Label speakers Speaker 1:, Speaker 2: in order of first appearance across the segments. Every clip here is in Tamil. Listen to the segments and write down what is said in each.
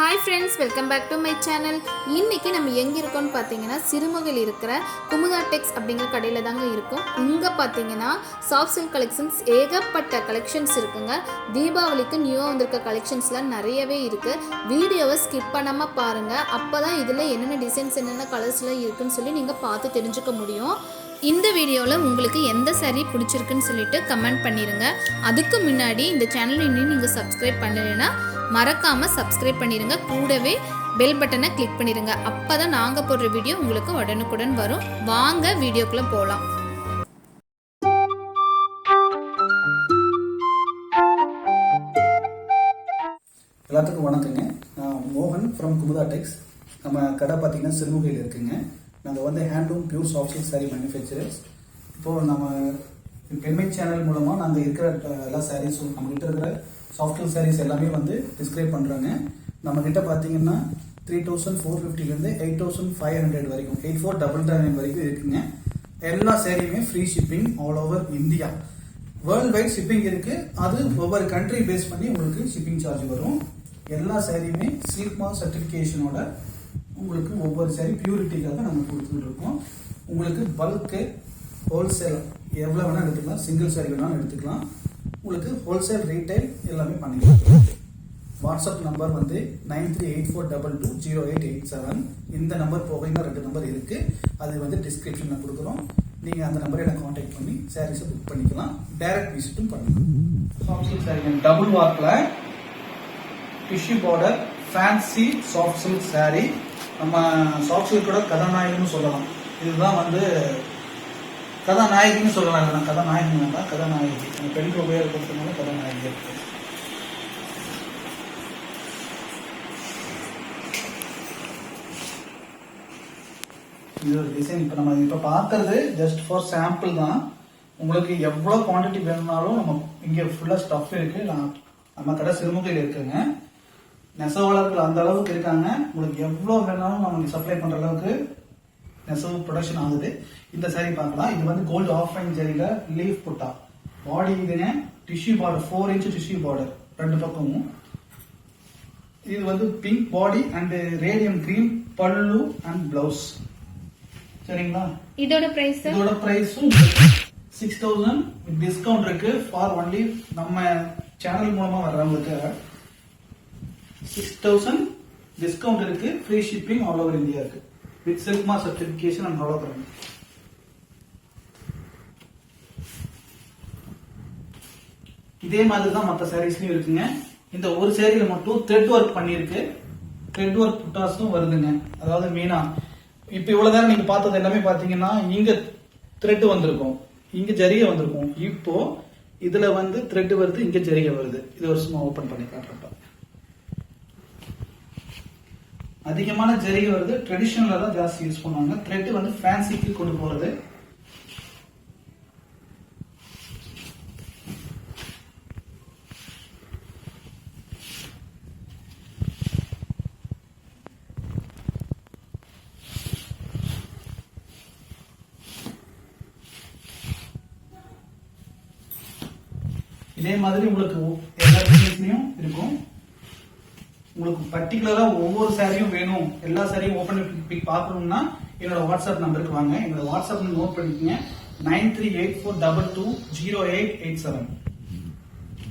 Speaker 1: Hi friends, welcome back to my channel. இன்றைக்கி நம்ம எங்கே இருக்கோம்னு பார்த்தீங்கன்னா சிறுமுகையில் இருக்கிற குமுதா டெக்ஸ் அப்படிங்கிற கடையில் தாங்க இருக்கும். இங்கே பார்த்தீங்கன்னா சாஃப்ட் சில்க் கலெக்ஷன்ஸ் ஏகப்பட்ட கலெக்ஷன்ஸ் இருக்குங்க. தீபாவளிக்கு நியூவாக வந்திருக்க கலெக்ஷன்ஸ்லாம் நிறையவே இருக்குது. வீடியோவை ஸ்கிப் பண்ணாமல் பாருங்கள். அப்போ தான் இதில் என்னென்ன டிசைன்ஸ் என்னென்ன கலர்ஸ்லாம் இருக்குதுன்னு சொல்லி நீங்கள் பார்த்து தெரிஞ்சுக்க முடியும். இந்த வீடியோவில் உங்களுக்கு எந்த சாரீ பிடிச்சிருக்குன்னு சொல்லிட்டு கமெண்ட் பண்ணிடுங்க. அதுக்கு முன்னாடி இந்த சேனல் இன்னும் நீங்கள் சப்ஸ்கிரைப் பண்ணலைன்னா மறக்காமல் சப்ஸ்கிரைப் பண்ணிடுங்க. கூடவே பெல் பட்டனை கிளிக் பண்ணிடுங்க. அப்போ தான் நாங்கள் போடுற வீடியோ உங்களுக்கு உடனுக்குடன் வரும். வாங்க வீடியோக்குள்ளே போகலாம்.
Speaker 2: எல்லாத்துக்கும் வணக்கங்க. நான் மோகன் ஃப்ரம் குமுதா டெக்ஸ். நம்ம கடை பார்த்தீங்கன்னா சிறுமுகையில் இருக்குங்க. நாங்கள் வந்து handloom pure soft silk sari manufacturers. இப்போது நம்ம பெண்மை சேனல் மூலமாக நாங்கள் இருக்கிற எல்லா சாரீஸும் நம்மகிட்ட இருக்கிற சாஃப்ட் சில்க் சாரீஸ் எல்லாமே வந்து டிஸ்கிரைப் பண்ணுறாங்க. நம்மக்கிட்ட பார்த்தீங்கன்னா 3450 8500 வரைக்கும் 8499 வரைக்கும் இருக்குங்க. எல்லா சாரியுமே free shipping all over India. World wide shipping இருக்குது. அது ஒவ்வொரு கண்ட்ரி பேஸ் பண்ணி உங்களுக்கு ஷிப்பிங் சார்ஜ் வரும். எல்லா சாரியுமே சில்க் மார்க் சர்டிஃபிகேஷனோட உங்களுக்கு ஒவ்வொரு சாரி பியூரிட்டிக்காக நம்ம கொடுத்துட்டு இருக்கோம். உங்களுக்கு பல்க்கு ஹோல்சேல் எவ்வளோ வேணால் எடுத்துக்கலாம். சிங்கிள் சாரி வேணாலும் எடுத்துக்கலாம். உங்களுக்கு ஹோல்சேல் ரீட்டைல் எல்லாமே பண்ணிக்கலாம். வாட்ஸ்அப் நம்பர் வந்து 9384220887. இந்த நம்பர் போக இன்னும் 2 நம்பர் இருக்குது. அது வந்து டிஸ்கிரிப்ஷனில் கொடுக்குறோம். நீங்கள் அந்த நம்பரை எனக்கு கான்டாக்ட் பண்ணி சாரீஸை புக் பண்ணிக்கலாம். டைரக்ட் விசிட்டும் பண்ணிக்கலாம். சாஃப்ட் சில்க் சாரி டபுள் வார்க்கில் tissue border fancy soft silk sari. நம்ம சாஃப்ட் சில்கோட கதாநாயகன்னு சொல்லலாம். இதுதான் வந்து கதாநாயகின்னு சொல்லலாம். இல்லைனா கதாநாயகி தான் கதாநாயகி. நம்ம பெண்கள் உபயோகப்படுத்துறதுனால கதாநாயகி இருக்கு. இது ஒரு டிசைன். இப்போ நம்ம இப்போ பார்க்கறது ஜஸ்ட் ஃபார் சாம்பிள் தான். உங்களுக்கு எவ்வளோ குவான்டிட்டி வேணும்னாலும் நம்ம இங்கே ஃபுல்லாக ஸ்டஃப் இருக்கு. நம்ம கடை சிறுமுகையில் இருக்குங்க. நெசவாளர்கள் அந்த அளவுக்கு இருக்காங்க. உங்களுக்கு எவ்வளோ வேணாலும் நம்ம சப்ளை பண்ணுற அளவுக்கு நெசவு ப்ரொடக்ஷன் ஆகுது. இந்த சாரி பார்க்கலாம். இது வந்து கோல்டு ஆஃப் ஃபைன் ஜரியில லீஃப் புட்டா பாடி. இதுங்க tissue border 4 inch tissue border 2 பக்கமும். இது வந்து pink body and radium cream பல்லு அண்ட் பிளவுஸ். சரிங்களா? இதோட பிரைஸும் 6000 டிஸ்கவுண்ட் இருக்கு. ஃபார் ஒன்லி நம்ம சேனல் மூலமா வர்றவங்களுக்கு 6000 டிஸ்கவுண்ட் இருக்கு. Free shipping all over India இருக்கு. With silk mark certification and hologram. இதே மாதிரி தான் மற்ற சாரீஸ்லயும் இருக்குங்க. இந்த ஒரு சாரியில மட்டும் த்ரெட் ஒர்க் பண்ணிருக்கு. த்ரெட் ஒர்க் புட்டாஸும் வருதுங்க. அதாவது மீனா இப்ப இவ்வளவு நேரம் நீங்க பார்த்தது எல்லாமே பாத்தீங்கன்னா இங்க த்ரெட் வந்திருக்கும், இங்க ஜரிகை வந்திருக்கும். இப்போ இதுல வந்து த்ரெட் வருது, இங்க ஜரிகை வருது. இது ஒரு சும்மா ஓபன் பண்ணி காட்டுறப்ப அதிகமான ஜரிகை வருது. ட்ரெடிஷனலா தான் ஜாஸ்தி யூஸ் பண்ணுவாங்க. த்ரெட் வந்து ஃபேன்சிக்கு கொண்டு போறது. இதே மாதிரி உங்களுக்கு எல்லா டிசைன்ஸ்லயும் இருக்கும். உங்களுக்கு பர்டிகுலரா ஒவ்வொரு சாரியும் வேணும், எல்லா சாரியும் ஓபன் பிக் பார்க்கணும்னா என்னோட வாட்ஸ்அப் நம்பருக்கு வாங்க. என்னோட வாட்ஸ்அப் நோட் பண்ணிக்கங்க. 9384220887.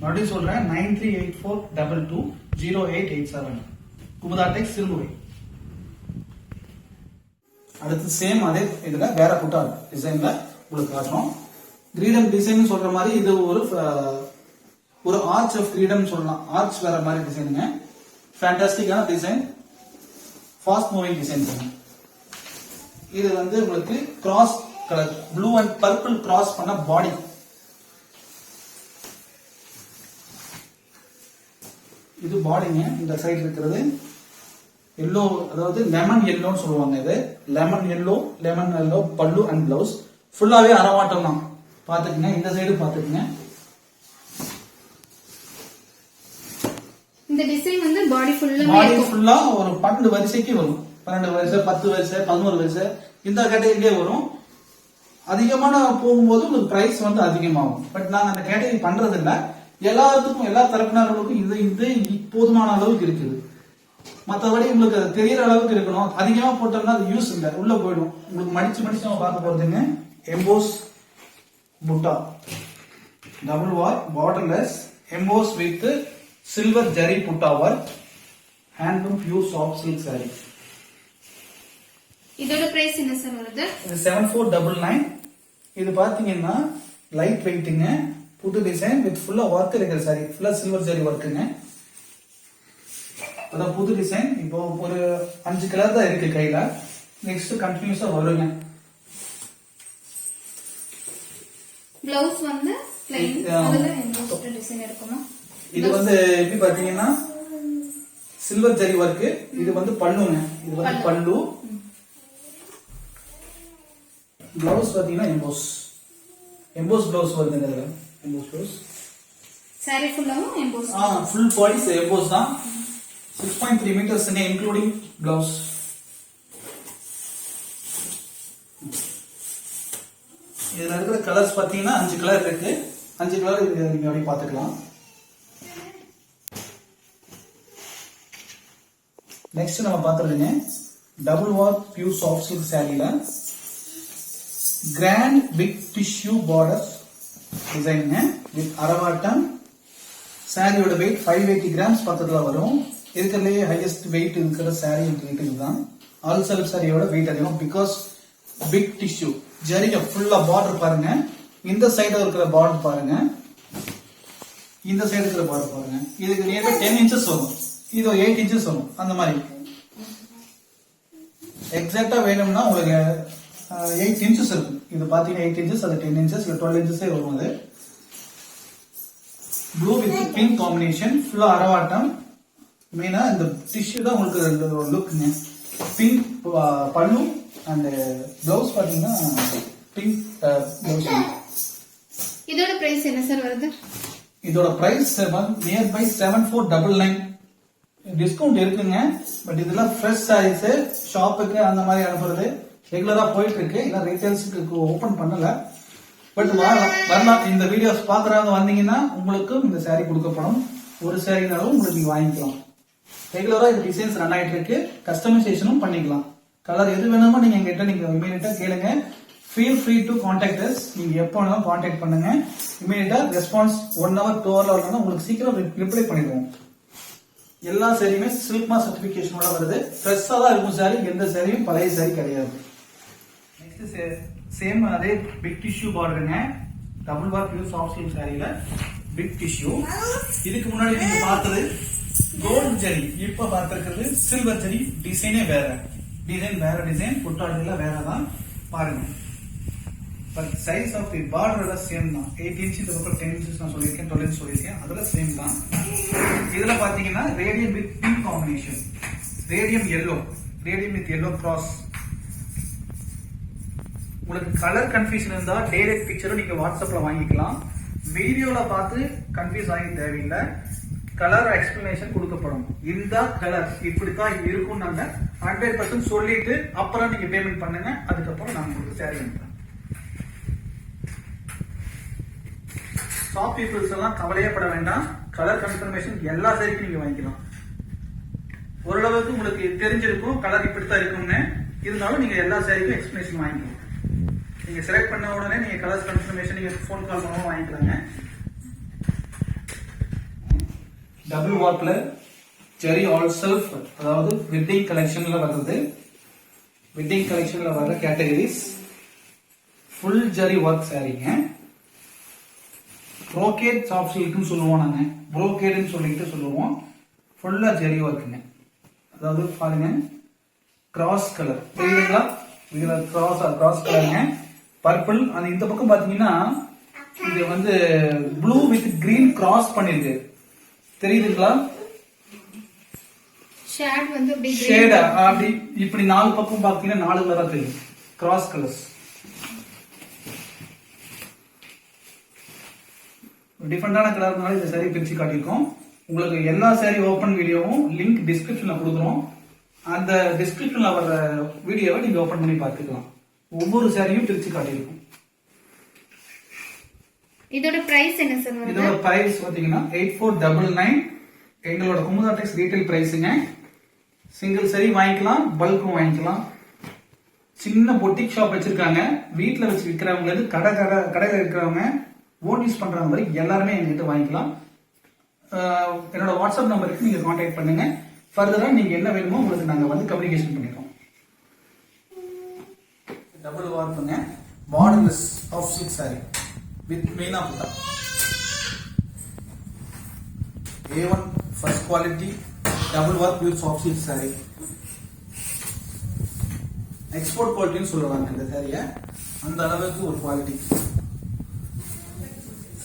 Speaker 2: மறுபடியும் சொல்றேன், 9384220887. குமுதா டெக்ஸ் சிறுமுகை. அடுத்து சேம் அதே இதுல வேற புட்டா டிசைன்ல உங்களுக்கு காட்டுறோம். கிரீடம் டிசைன் சொல்ற மாதிரி இது ஒரு ஆர்ச் ஆஃப் கிரீடம் சொல்லலாம். ஆர்ச் வேற மாதிரி டிசைனுங்க. ஃபேண்டாஸ்டிக்கான டிசைன், ஃபாஸ்ட் மூவிங் டிசைன். இது வந்து உங்களுக்கு cross colour blue and purple cross பண்ண பாடி. இது பாடிங்க. இந்த சைடு இருக்கிறது எல்லோ, அதாவது லெமன் எல்லோன்னு சொல்லுவாங்க. இது லெமன் எல்லோ பல்லு அண்ட் பிளவுஸ். ஃபுல்லாவே அரவாட்டம் தான். பாத்துக்கங்க, இந்த சைடு பாத்துக்கங்க.
Speaker 1: இந்த டிசைன் வந்து பாடி
Speaker 2: ஃபுல்லா ஒரு 12 வரிசைக்கு வரும். 12 வரிசை, 10 வரிசை, 11 வரிசை, இந்த கேட்டகரியிலே வரும். அதிகமான போகும்போது உங்களுக்கு பிரைஸ் வந்து அதிகமாகும். பட் நாங்க அந்த கேட்டகரி பண்றது இல்ல. எல்லாத்துக்கும் எல்லா தரப்பினர்களுக்கும் இது போதுமான அளவுக்கு இருக்குது. மற்றபடி உங்களுக்கு அது தெரியற அளவுக்கு இருக்கணும். அதிகமா போட்டோம்னா அது யூஸ் இல்லை, உள்ள போயிடும். உங்களுக்கு மடிச்சு மடிச்சு நம்ம பார்க்க போறதுங்க எம்போஸ் புட்டா double warp borderless emboss with silver zari புட்டா work handloom pure soft silk sari.
Speaker 1: இதோட பிரைஸ் என்ன சார் வருது?
Speaker 2: இது 7499. இது பாத்தீங்கன்னா லைட் வெயிட்டுங்க, புது டிசைன் வித் ஃபுல்லா ஒர்க் இருக்கிற சாரி, ஃபுல்லா சில்வர் ஜரி ஒர்க்குங்க. அதான் புது டிசைன். இப்போ ஒரு 5 கலர் தான் இருக்கு கையில, நெக்ஸ்ட் கண்டினியூஸா வருங்க.
Speaker 1: பிளவுஸ் வந்து plain, அதுல எம்போஸ்ட் டிசைன் இருக்குமா?
Speaker 2: இது வந்து எப்படி பாத்தீங்கன்னா சில்வர் ஜரி ஒர்க். இது வந்து பல்லுங்க, இது வந்து பல்லு. பிளவுஸ் பாத்தீங்கன்னா எம்போஸ் பிளவுஸ் வருதுங்க. இதுல எம்போஸ் பிளவுஸ்
Speaker 1: சாரி ஃபுல்லாவும் எம்போஸ்.
Speaker 2: ஃபுல் பாடி எம்போஸ் தான். 6.3 meters இன்க்ளூடிங் பிளவுஸ். இதுல இருக்கிற கலர்ஸ் பாத்தீங்கன்னா 5 கலர் இருக்கு. 5 கலர் நீங்க அப்படியே பாத்துக்கலாம். நெக்ஸ்ட் நம்ம பாக்குறதுங்க double warp pure soft silk சாரியில கிராண்ட் பிக் டிஷ்யூ பார்டர் டிசைனுங்க வித் அரவாட்டம். சாரியோட வெயிட் 580 grams பக்கத்துல வரும். இருக்கிறதுலே ஹையஸ்ட் வெயிட் இருக்கிற சாரி இதுதான். ஆல் செல்ஃப் சாரியோட வெயிட் அதிகம். பிகாஸ் பிக் டிஷ்யூ ஜரிக ஃபுல்லா பார்டர் பாருங்க. இந்த சைடு இருக்கிற பார்டர் பாருங்க, இந்த சைடு இருக்கிற பார்டர் பாருங்க. இதுக்கு நியர்பை 10 inches வரும், இது 8 inches வரும். அந்த மாதிரி எக்ஸாக்டா வேணும்னா உங்களுக்கு 8 inches இருக்கும். இது பாத்தீங்கன்னா 8 inches, அது 10 inches இல்ல 12 inches வரும். அது ப்ளூ வித் பிங்க் காம்பினேஷன், ஃபுல்லா அரவாட்டம். மெயினா இந்த டிஷ்யூ தான் உங்களுக்கு லுக்குங்க. பிங்க் பல்லு அண்ட் பிளவுஸ் பாத்தீங்கன்னா பிங்க் பிளவுஸ்.
Speaker 1: இதோட பிரைஸ் என்ன சார் வருது?
Speaker 2: இதோட பிரைஸ் நியர்பை 7499. டிஸ்கவுண்ட் இருக்குங்க. பட் இதெல்லாம் ஃப்ரெஷ் சாரீஸ், ஷாப்புக்கு அந்த மாதிரி அனுப்புறது ரெகுலரா போயிட்டு இருக்கு. இல்ல ரீட்டைல்ஸ்க்கு ஓபன் பண்ணல. பட் வரலாம். இந்த வீடியோஸ் பாக்குறவங்க வந்தீங்கன்னா உங்களுக்கு இந்த சாரி கொடுக்கப்படும். ஒரு சாரினாலும் உங்களுக்கு நீங்க வாங்கிக்கலாம். ரெகுலரா இந்த டிசைன்ஸ் ரன் ஆயிட்டு இருக்கு. கஸ்டமைசேஷனும் பண்ணிக்கலாம். கலர் எது வேணுமோ நீங்க எங்கிட்ட நீங்க இமீடியட்டா கேளுங்க. Feel free to contact as. நீங்க எப்போ வேணாலும் கான்டாக்ட் பண்ணுங்க. இமீடியட்டா ரெஸ்பான்ஸ் 1 hour 2 hour வரலாம். உங்களுக்கு சீக்கிரம் ரிப்ளை பண்ணிடுவோம். எல்லா சாரியுமே சில்க்மா சர்டிபிகேஷனோட வருது. ஃப்ரெஷ்ஷா தான் இருக்கும் சாரி. எந்த சாரியும் பழைய சாரி கிடையாது. நெக்ஸ்ட் சேம் அதே பிக் டிஷ்யூ பார்டருங்க. Double warp pure soft silk சாரியில பிக் டிஷ்யூ. இதுக்கு முன்னாடி நீங்க பார்த்தது கோல்ட் ஜரி, இப்ப பார்த்திருக்கிறது சில்வர் ஜரி. டிசைனே வேற டிசைன், புட்டாடில வேற தான் பாருங்க. But size of the border same தான். 8 inch இந்த பக்கம் 10 inches நான் சொல்லியிருக்கேன், 12 inch சொல்லியிருக்கேன். அதுல சேம் தான். இதுல பாத்தீங்கன்னா radium with pink combination, radium with yellow cross. உங்களுக்கு கலர் கன்ஃபியூஷன் இருந்தா டைரக்ட் பிக்சரும் நீங்க வாட்ஸ்அப்ல வாங்கிக்கலாம். வீடியோல பார்த்து கன்ஃபியூஸ் ஆகி தேவையில்லை. கலர் எக்ஸ்பிளனேஷன் கொடுக்கப்படும். இந்த கலர் இப்படித்தான் இருக்கும் நாங்க 100% சொல்லிட்டு அப்புறம் நீங்க பேமெண்ட் பண்ணுங்க. அதுக்கப்புறம் நாங்க உங்களுக்கு சாரி அனுப்புறோம். ஷாப் பீப்புள்ஸ் எல்லாம் கவலையப்பட வேண்டாம். கலர் கன்ஃபர்மேஷன் எல்லா சாரிக்கும் நீங்க வாங்கிக்கலாம். ஓரளவுக்கு உங்களுக்கு தெரிஞ்சிருக்கும் கலர் இப்படித்தான் இருக்கும்னு. இருந்தாலும் நீங்க எல்லா சாரிக்கும் எக்ஸ்பிளனேஷன் வாங்கிக்கலாம். நீங்க செலக்ட் பண்ண உடனே நீங்க கலர் கன்ஃபர்மேஷன் நீங்க போன் கால் பண்ணவும் வாங்கிக்கலாங்க. டபுள் வார்ப்ல ஜெரி ஆல் செல்ஃப், அதாவது வெட்டிங் கலெக்ஷன்ல வர்றது. வெட்டிங் கலெக்ஷன்ல வர்ற கேட்டகரிஸ் ஃபுல் ஜெரி ஒர்க் சாரீங்க. ப்ரோகேட் சாஃப்ட் சில்க்னு சொல்லுவோம் நாங்க, ப்ரோகேட்னு சொல்லிட்டு சொல்லுவோம். ஃபுல்லா ஜெரி ஒர்க்குங்க. அதாவது பாருங்க கிராஸ் கலர் தெரியுதுங்களா? இதுல கிராஸ் கலருங்க. பர்பிள். அந்த இந்த பக்கம் பாத்தீங்கன்னா இது வந்து ப்ளூ வித் கிரீன் கிராஸ் பண்ணிருக்கு. தெரியுதுங்களா?
Speaker 1: ஷேட் வந்து அப்படி
Speaker 2: ஷேட் அப்படி இப்படி 4 பக்கம் பாத்தீங்கன்னா 4 கலரா தெரியும். கிராஸ் கலர்ஸ் டிஃபரெண்டான கலர்னால இந்த சாரி பிரிச்சு காட்டியிருக்கோம். உங்களுக்கு எல்லா சாரி ஓபன் வீடியோவும் லிங்க் டிஸ்கிரிப்ஷன்ல கொடுக்குறோம். அந்த டிஸ்கிரிப்ஷன்ல வர வீடியோவை நீங்க ஓபன் பண்ணி பார்த்துக்கலாம். ஒவ்வொரு சாரியும் பிரிச்சு காட்டியிருக்கோம்.
Speaker 1: இதோட பிரைஸ் என்ன சார் வருது?
Speaker 2: இதோட பிரைஸ் பாத்தீங்கன்னா 8499. எங்களோட குமுதா டெக்ஸ் ரீட்டைல் பிரைஸ்ங்க. சிங்கிள் சரி வாங்கிக்கலாம், பல்க்கும் வாங்கிக்கலாம். சின்ன பொட்டிக் ஷாப் வச்சிருக்காங்க, வீட்டில் வச்சு விற்கிறவங்க கடையில் இருக்கிறவங்க, ஓன் யூஸ் பண்றவங்க மாதிரி எல்லாருமே எங்ககிட்ட வாங்கிக்கலாம். என்னோட வாட்ஸ்அப் நம்பருக்கு நீங்க கான்டாக்ட் பண்ணுங்க. ஃபர்தரா நீங்க என்ன வேணுமோ உங்களுக்கு நாங்க வந்து கம்யூனிகேஷன் பண்ணிடுறோம். டபுள் வார்ப்புங்க, borderless of silk sari with மெயினா புட்டா. A1 first quality double warp pure soft silk sari. Export குவாலிட்டின்னு சொல்லுவாங்க இந்த சாரியை, அந்த அளவுக்கு ஒரு குவாலிட்டி.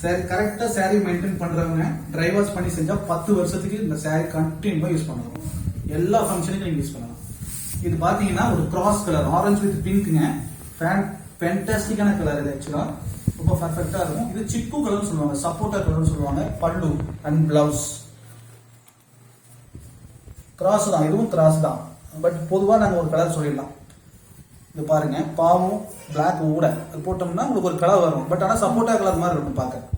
Speaker 2: சாரி கரெக்டா சாரி மெயின்டைன் பண்றவங்க ட்ரை வாஷ் பண்ணி செஞ்சா 10 வருஷத்துக்கு இந்த சாரி கண்டினியூவா யூஸ் பண்ணலாம். எல்லா ஃபங்க்ஷனுக்கும் நீங்க யூஸ் பண்ணலாம். இது பாத்தீங்கன்னா ஒரு கிராஸ் கலர் ஆரஞ்சு வித் பிங்க்ங்க, ஃபேண்டாஸ்டிக்கான கலர். இது ஆக்சுவலா ரொம்ப பர்ஃபெக்டா இருக்கும். இது சிக்கு கலர் சொல்லுவாங்க, சப்போட்டா கலர் சொல்லுவாங்க. பல்லு அண்ட் பிளவுஸ் கிராஸ் தான், இதுவும் கிராஸ் தான். பட் பொதுவா நாங்க ஒரு கலர் சொல்லிடலாம். இது பாருங்க, பாவும் பிளாக் ஊட போட்டோம்னா உங்களுக்கு ஒரு கலர் வரும். பட் ஆனா சப்போட்டா கலர் மாதிரி இருக்கும் பார்க்க.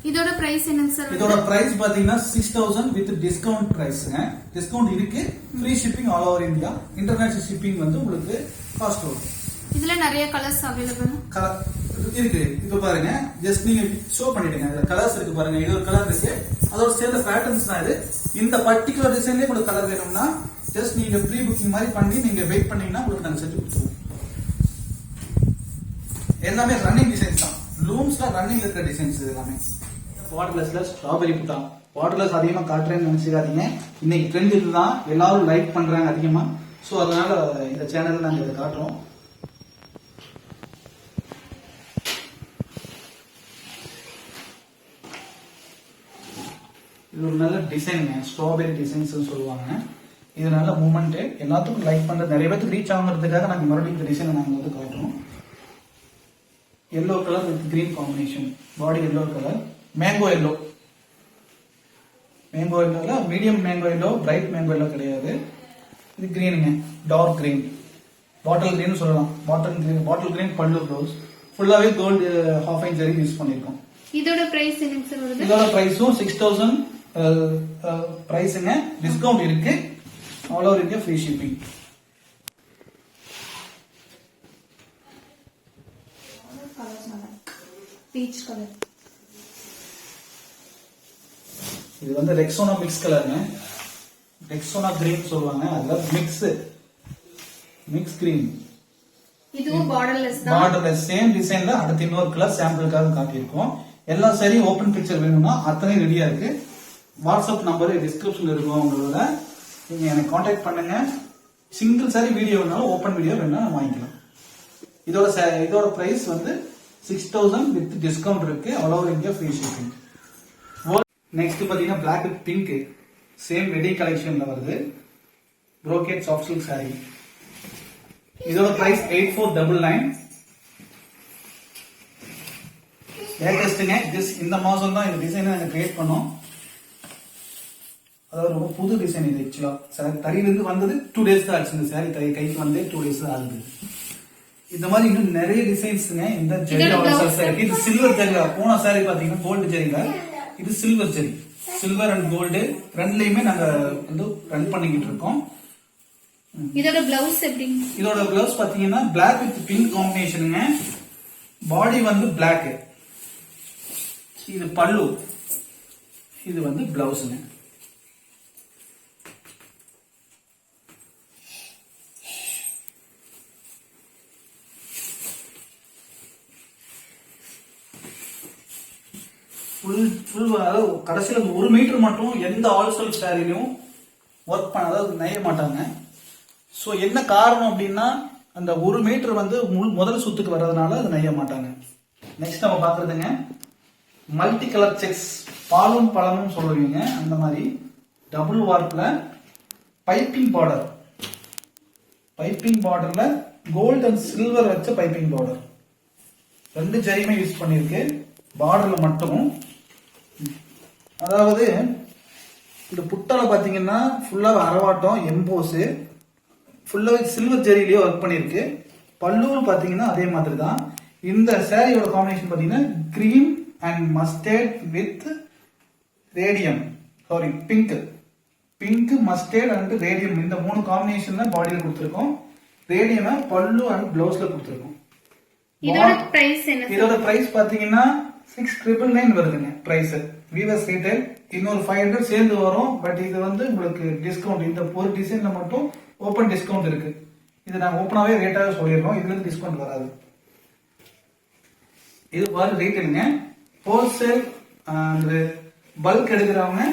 Speaker 1: இதோட பிரைஸ் என்னங்க சார்?
Speaker 2: இதோட பிரைஸ் பாத்தீங்கன்னா 6000 வித் டிஸ்கவுண்ட் பிரைஸ்ங்க. டிஸ்கவுண்ட் இருக்கு, free shipping all over India. International shipping வந்து உங்களுக்கு காஸ்ட் வரும்.
Speaker 1: இதுல நிறைய கலர்ஸ் அவைலபிள்
Speaker 2: இருக்கு. இப்ப பாருங்க, ஜஸ்ட் நீங்க ஷோ பண்ணிடுங்க. இதுல கலர்ஸ் இருக்கு பாருங்க. இது ஒரு கலர் இருக்கு, அதோட சேர்ந்த பேட்டர்ன்ஸ் தான் இது. இந்த பர்டிகுலர் டிசைன்லயே உங்களுக்கு கலர் வேணும்னா ஜஸ்ட் நீங்க ப்ரீ புக்கிங் மாதிரி பண்ணி நீங்க வெயிட் பண்ணீங்கன்னா உங்களுக்கு நாங்க செஞ்சு கொடுத்துருவோம். எல்லாமே ரன்னிங் டிசைன்ஸ் தான், லூம்ஸ்ல ரன்னிங் இருக்கிற டிசைன்ஸ் எல்லாமே. பார்டர்லெஸ்ல ஸ்ட்ராபெரி புட்டா. பார்டர்லெஸ் அதிகமா காட்டுறேன்னு நினைச்சுக்காதீங்க, இன்னைக்கு ட்ரெண்ட் இதுதான், எல்லாரும் லைக் பண்றாங்க அதிகமா. சோ அதனால இந்த சேனல்ல நாங்க இதை காட்டுறோம். இது ஒரு நல்ல டிசைனுங்க, ஸ்ட்ராபெரி டிசைன்ஸ் சொல்லுவாங்க. இது நல்ல மூமெண்ட், எல்லாத்துக்கும் லைக் பண்றது, நிறைய பேருக்கு ரீச் ஆகுறதுக்காக நாங்க மறுபடியும் இந்த டிசைனை நாங்க வந்து காட்டுறோம். Yellow colour with green combination, body yellow colour, mango yellow. Mango எல்லோல medium mango yellow, bright mango yellow கிடையாது. இது கிரீனுங்க, டார்க் கிரீன், பாட்டில் கிரீன் சொல்லலாம். பாட்டில் கிரீன் பல்லு ப்ளவுஸ், ஃபுல்லாவே gold half inch zari use பண்ணிருக்கோம்.
Speaker 1: இதோட பிரைஸ் என்னங்க சார் வருது?
Speaker 2: இதோட பிரைஸும் 6000 பிரைஸ்ங்க. டிஸ்கவுண்ட் இருக்கு, all over India free shipping.
Speaker 1: Peach colour.
Speaker 2: இது வந்து ரெக்ஸோனா மிக்ஸ் கலருங்க, ரெக்ஸோனா கிரீன் சொல்லுவாங்க. அதுல மிக்ஸ் கிரீன்.
Speaker 1: இதுவும் பார்டர்லெஸ் தான்.
Speaker 2: பார்டர்லெஸ் சேம் டிசைன்ல அடுத்த இன்னொரு கலர் சாம்பிளுக்காக காட்டியிருக்கோம். எல்லா சரி ஓபன் பிக்சர் வேணும்னா அத்தனை ரெடியா இருக்கு. வாட்ஸ்அப் நம்பர் டிஸ்கிரிப்ஷன்ல இருக்கும் உங்களோட, நீங்க எனக்கு கான்டாக்ட் பண்ணுங்க. சிங்கிள் சாரி வீடியோ வேணாலும் ஓபன் வீடியோ வேணாலும் வாங்கிக்கலாம். இதோட பிரைஸ் வந்து 6000 வித் டிஸ்கவுண்ட் இருக்கு, all over India free shipping. Next பாத்தீங்கன்னா black with pink, same wedding கலெக்ஷன்ல வருது. Brocade soft silk sari. இதோட பிரைஸ் 8499. லேட்டஸ்ட்ங்க, இந்த மாசம் தான் இந்த டிசைனை நாங்க கிரியேட் பண்ணோம். அதாவது ரொம்ப புது டிசைன் இது. ஆக்சுவலா தறியிலிருந்து வந்தது 2 days தான் ஆச்சு. இந்த சாரி கைக்கு வந்து 2 days தான் ஆகுது. இந்த மாதிரி இன்னும் நிறைய டிசைன்ஸ்ங்க இந்த ஜெரி. இது சில்வர் ஜெரில, போன சாரி பாத்தீங்கன்னா கோல்டு ஜெரில, இது silver zari. Silver and gold ரெண்டுலயுமே நாங்க வந்து ரன் பண்ணிக்கிட்டு இருக்கோம்.
Speaker 1: இதோட பிளவுஸ் எப்படி?
Speaker 2: இதோட பிளவுஸ் பாத்தீங்கன்னா பிளாக் வித் பிங்க் காம்பினேஷனுங்க. பாடி வந்து பிளாக், இது பல்லு, இது வந்து பிளவுஸ்ங்க. அதாவது கடைசியில் 1 மீட்டர் மட்டும் எந்த ஆல்சல் சாரிலையும் ஒர்க் பண்ண, அதாவது நெய்ய மாட்டாங்க. ஸோ என்ன காரணம் அப்படின்னா அந்த 1 மீட்டர் வந்து முதல் சுத்துக்கு வர்றதுனால அது நெய்ய மாட்டாங்க. நெக்ஸ்ட் நம்ம பாக்குறதுங்க மல்டி கலர் செக்ஸ், பாலும் பழமும் சொல்லுவீங்க அந்த மாதிரி டபுள் வார்ப்ல பைப்பிங் பார்டர். பைப்பிங் பார்டர்ல கோல்டு அண்ட் சில்வர் வச்ச பைப்பிங் பார்டர். 2 ஜரியுமே யூஸ் பண்ணிருக்கு பார்டர்ல மட்டும். அதாவது இந்த புட்டால பாத்தீங்கன்னா ஃபுல்லா அரவாட்டம் எம்போஸ், ஃபுல்லாவே சில்வர் ஜெரியிலேயே ஒர்க் பண்ணிருக்கு. பல்லுவும் பாத்தீங்கன்னா அதே மாதிரி தான். இந்த சாரியோட காம்பினேஷன் பாத்தீங்கன்னா cream and mustard with radium, sorry pink. Pink, mustard and radium இந்த 3 காம்பினேஷன்ல பாடியில கொடுத்துருக்கோம். ரேடியமை பல்லு அண்ட் பிளவுஸ்ல கொடுத்துருக்கோம்.
Speaker 1: இதோட பிரைஸ் என்ன?
Speaker 2: இதோட பிரைஸ் பாத்தீங்கன்னா 6999 வருதுங்க பிரைஸ். வீவர்ஸ் ரீட்டைல் இன்னொரு 500 சேர்ந்து வரும். பட் இது வந்து உங்களுக்கு டிஸ்கவுண்ட், இந்த ஒரு டிசைன்ல மட்டும் ஓபன் டிஸ்கவுண்ட் இருக்கு. இது நாங்க ஓபனாவே ரேட்டாவே சொல்லிடுறோம், இதுல இருந்து டிஸ்கவுண்ட் வராது. இது பாரு ரீட்டைலுங்க. ஹோல்சேல் அண்ட் பல்க் எடுக்கிறவங்க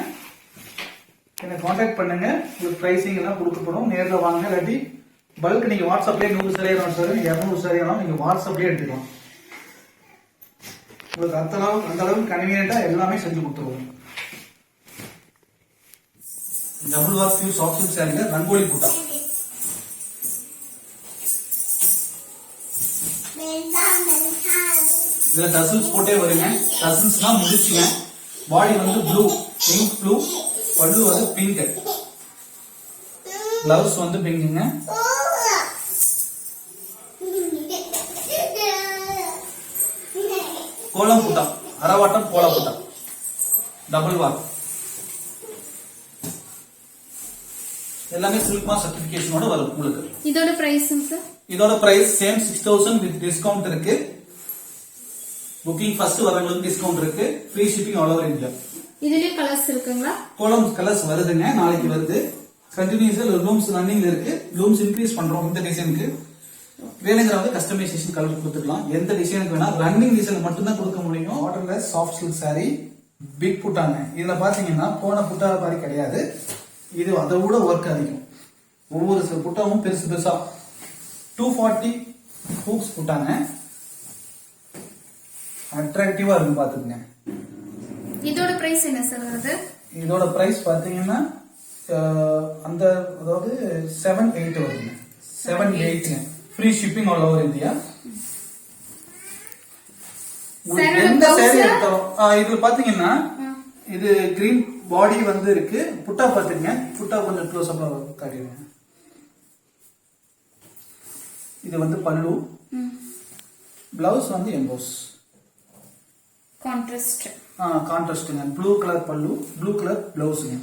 Speaker 2: என்ன கான்டாக்ட் பண்ணுங்க, உங்களுக்கு பிரைசிங் எல்லாம் கொடுக்கப்படும். நேரில் வாங்க, இல்லாட்டி பல்க் நீங்க வாட்ஸ்அப்லேயே 100 சரியான சார் 200 சரியான நீங்க வாட்ஸ்அப்லேயே எடுத்துக்கலாம். உங்களுக்கு அந்த அளவுக்கு கன்வீனியன்ட்டா எல்லாமே செஞ்சு கொடுத்துருவோம். Double warp pure soft silk சாரீல ரங்கோலி புட்டா. இதுல டசல்ஸ் போட்டே வருங்க. டசல்ஸ்னா முடிச்சுங்க. பாடி வந்து ப்ளூ, பிங்க் ப்ளூ, பல்லு வந்து பிங்க், பிளவுஸ் வந்து பிங்க்குங்க. கோலம் புட்டா, அரவாட்டம் கோலம் புட்டா, டபுள் வார்க். எல்லாமே சில்க் மார்க் சர்டிபிகேஷனோட வரும் உங்களுக்கு.
Speaker 1: இதோட பிரைஸ்ங்க சார்? இதோட
Speaker 2: பிரைஸ் சேம் 6000 வித் டிஸ்கவுண்ட் இருக்கு. புக்கிங் ஃபர்ஸ்ட் வரவங்களுக்கு டிஸ்கவுண்ட் இருக்கு. Free shipping all over India.
Speaker 1: இதுலயே கலர்ஸ் இருக்குங்களா?
Speaker 2: கோலம் கலர்ஸ் வருதுங்க, நாளைக்கு வருது. கண்டினியூஸா லூம்ஸ் ரன்னிங்ல இருக்கு. லூம்ஸ் இன்க்ரீஸ் பண்றோம். இந்த டிசைனுக்கு வேணுங்கிறவங்க கஸ்டமைசேஷன் கலர் கொடுத்துக்கலாம். எந்த டிசைனுக்கு வேணா ரன்னிங் டிசைன் மட்டும் தான் கொடுக்க முடியும். ஆர்டர்ல சாஃப்ட் சில்க் சாரி பிக் புட்டாங்க. இதுல பாத்தீங்கன்னா போன புட்டா மாதிரி கிடையாது. இது அதை விட ஒர்க் அதிகம். ஒவ்வொரு புட்டாவும் பெருசு பெருசா 240 ஹூக்ஸ் புட்டாங்க. அட்ராக்டிவா இருக்கும் பாத்துக்கங்க.
Speaker 1: இதோட பிரைஸ் என்ன சார் வருது?
Speaker 2: இதோட பிரைஸ் பாத்தீங்கன்னா அந்த அதாவது 7-8 வருதுங்க. 7-8 free shipping all over India. எந்த சாரி எடுத்தாலும் இதுல பாத்தீங்கன்னா இது கிரீன் பாடி வந்து இருக்கு. புட்டா பாத்துங்க, புட்டா கொஞ்சம் க்ளோஸ் அப்ல காட்டிடுங்க. இது வந்து பல்லு, பிளவுஸ் வந்து எம்போஸ் கான்ட்ராஸ்ட்ங்க. ப்ளூ கலர் பல்லு, ப்ளூ கலர் பிளவுஸ்ங்க.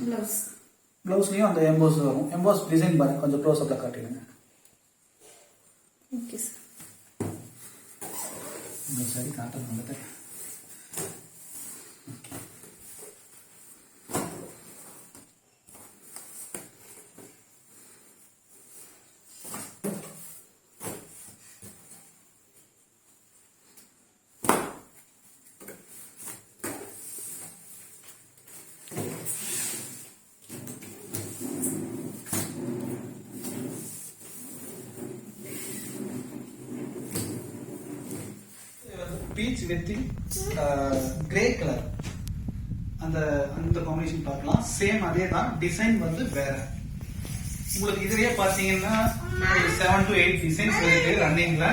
Speaker 2: பிளவுஸ்லயும் அந்த எம்போஸ் வரும். எம்போஸ் டிசைன் பாருங்க, கொஞ்சம் க்ளோஸ் அப்ல காட்டிடுங்க.
Speaker 1: Okay sir.
Speaker 2: இந்த சாரி காட்டன் வந்துட்டு பீச் வித் கிரே கலர் அந்த காம்பினேஷன் பார்க்கலாம். சேம் அதே தான், டிசைன் வந்து வேற. உங்களுக்கு இதுலயே பாத்தீங்கன்னா 7 to 8 டிசைன்ஸ் இருக்கு ரன்னிங்ல.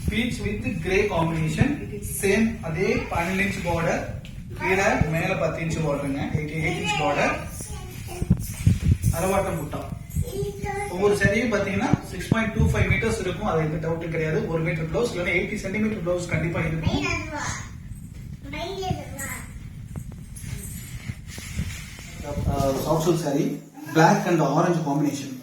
Speaker 2: Peach with grey combination, same அதே 12 இன்ச் பார்டர், கீழே மேல 10 இன்ச் பார்டருங்க, 8 இன்ச் பார்டர், அரவாட்டம் புட்டா. ஒவ்வொரு சரியும் பாத்தீங்கன்னா 6.25 மீட்டர்ஸ் இருக்கும். அது எந்த டவுட் கிடையாது. 1 மீட்டர் பிளவுஸ் இல்லைன்னா 80 சென்டிமீட்டர் பிளவுஸ் கண்டிப்பா இருக்கும். Soft silk sari black and orange combination.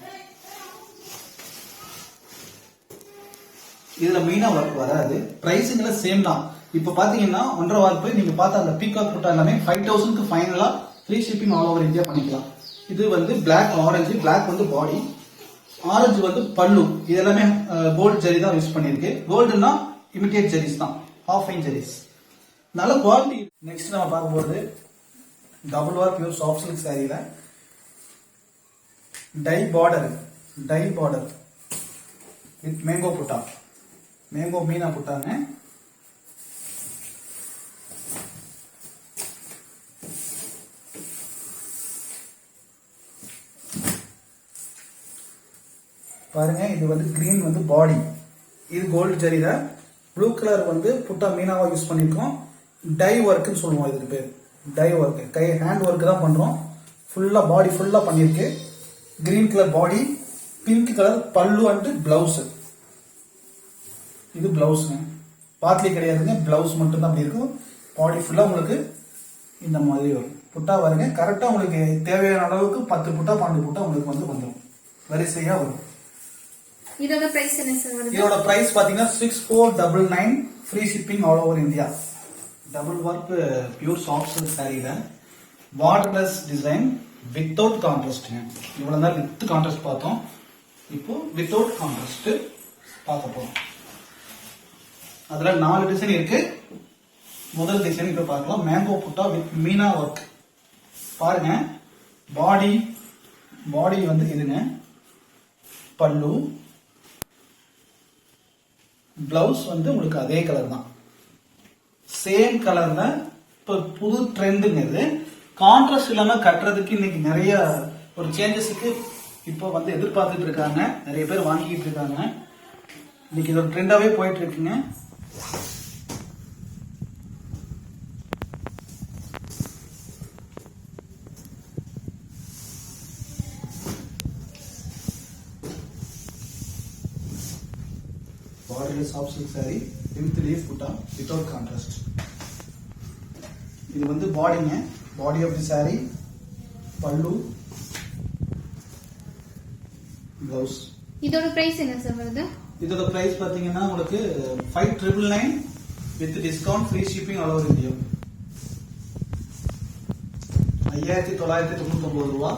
Speaker 2: இதுல மெயினா ஒர்க் வராது. பிரைஸிங்ல சேம் தான். இப்ப பாத்தீங்கன்னா 1.5 வார்ப்பு நீங்க பார்த்த அந்த பீகாக் புட்டா எல்லாமே 5000க்கு ஃபைனலா free shipping all over India பண்ணிக்கலாம். இது வந்து பிளாக் ஆரஞ்சு, பிளாக் வந்து பாடி, ஆரஞ்சு வந்து பல்லு. இது எல்லாமே கோல்டு ஜெரி தான் யூஸ் பண்ணிருக்கு. கோல்டுனா இமிடியேட் ஜெரிஸ் தான், ஹாஃப் ஃபைன் ஜெரிஸ், நல்ல குவாலிட்டி. நெக்ஸ்ட் நம்ம பார்க்க போறது double warp pure soft silk சாரியில டை பார்டர் வித் மேங்கோ புட்டா, மேங்கோ மீனா புட்டாங்க. பாருங்க, இது வந்து கிரீன் வந்து பாடி, இது கோல்டு ஜரியில, ப்ளூ கலர் வந்து புட்டா மீனாவா யூஸ் பண்ணிருக்கோம். டை ஒர்க்னு சொல்லுவோம் இதுக்கு பேர். டை ஒர்க், கை ஹேண்ட் ஒர்க் தான் பண்றோம். ஃபுல்லா பாடி ஃபுல்லா பண்ணிருக்கு. Green colour body, pink colour பல்லு அண்ட் பிளவுஸ். இது பிளவுஸ்ங்க, பாத்லி கிடையாதுங்க, பிளவுஸ் மட்டும் தான் அப்படி இருக்கும். பாடி ஃபுல்லா உங்களுக்கு இந்த மாதிரி வரும். புட்டா வருங்க. கரெக்டா உங்களுக்கு தேவையான அளவுக்கு 10 புட்டா 12 புட்டா உங்களுக்கு வந்து வந்துடும், வரிசையா வரும்.
Speaker 1: இதோட பிரைஸ் என்ன சார் வருது?
Speaker 2: இதோட பிரைஸ் பாத்தீங்கன்னா 6499, free shipping all over India. Double work pure soft silk சாரீல வாட்டர்லெஸ் டிசைன் வித்தவுட் கான்ட்ராஸ்ட். இவ்வளவு நேரம் வித் கான்ட்ராஸ்ட் பார்த்தோம், இப்போ வித்தவுட் கான்ட்ராஸ்ட் பார்க்க போறோம். அதுல 4 டிசைன் இருக்கு. முதல் டிசைன் இப்ப பார்க்கலாம். மேங்கோ புட்டா வித் மீனா ஒர்க். பாருங்க, பாடி வந்து இதுங்க, பல்லு, பிளவுஸ் வந்து உங்களுக்கு அதே கலர் தான், சேம் கலர்ல. இப்ப புது ட்ரெண்டுங்க இது. கான்ட்ராஸ்ட் இல்லாம கட்டுறதுக்கு இன்னைக்கு நிறைய ஒரு சேஞ்சஸுக்கு இப்போ வந்து எதிர்பார்த்துட்டு இருக்காங்க, நிறைய பேர் வாங்கிட்டு இருக்காங்க. இன்னைக்கு இது ஒரு ட்ரெண்டாவே போயிட்டு இருக்குங்க. Borderless soft silk saree with leaf putta without contrast. இது வந்து பாடிங்க, பாடி ஆஃப் தி saree, பல்லு, பிளவுஸ்.
Speaker 1: இதோட பிரைஸ் என்ன சார் வருது? இதோட
Speaker 2: பிரைஸ் பாத்தீங்கன்னா உங்களுக்கு 5999 with discount, free shipping all over India. 5999 ரூபா,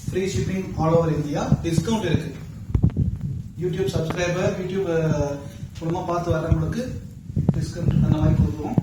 Speaker 2: free shipping all over India. Discount இருக்கு. யூடியூப் சப்ஸ்கிரைபர், யூடியூப் மூலமா பார்த்து வரவங்களுக்கு டிஸ்கவுண்ட் அந்த மாதிரி கொடுக்குறோம்.